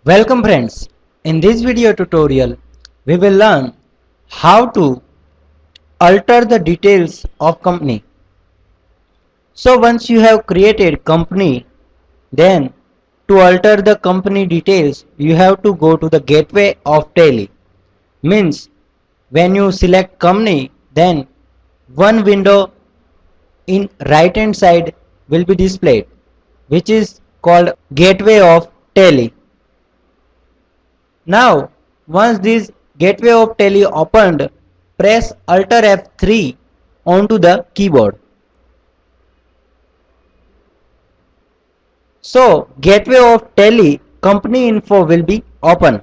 Welcome friends. In this video tutorial, we will learn how to alter the details of company. So once you have created company, then to alter the company details, you have to go to the gateway of Tally. Means when you select company, then one window in right hand side will be displayed, which is called gateway of Tally. Now, once this gateway of Tally opened, press Alt F3 onto the keyboard. So, gateway of Tally company info will be open.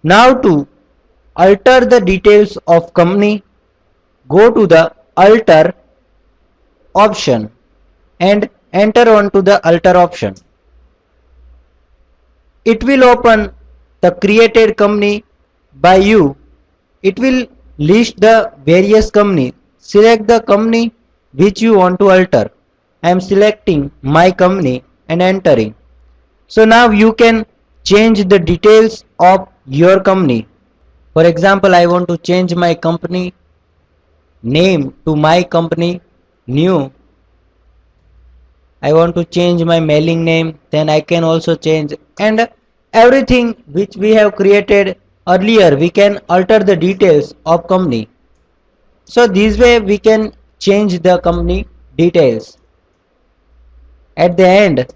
Now to alter the details of company, go to the alter option and enter onto the alter option. It will open the created company by you. It will list the various company. Select the company which you want to alter. I am selecting my company and entering. So now you can change the details of your company. For example, I want to change my company name to my company new. I want to change my mailing name, then I can also change, and everything which we have created earlier we can alter the details of company. So this way we can change the company details. At the end,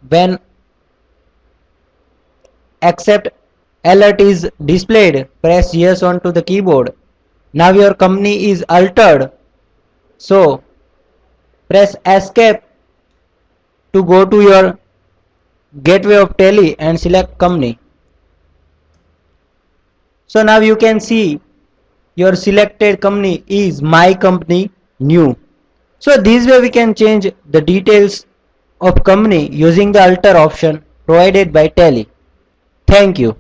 when accept alert is displayed, press yes onto the keyboard. Now your company is altered. So press escape to go to your gateway of Tally and select company. So now you can see your selected company is my company new. So this way we can change the details of company using the alter option provided by Tally. Thank you.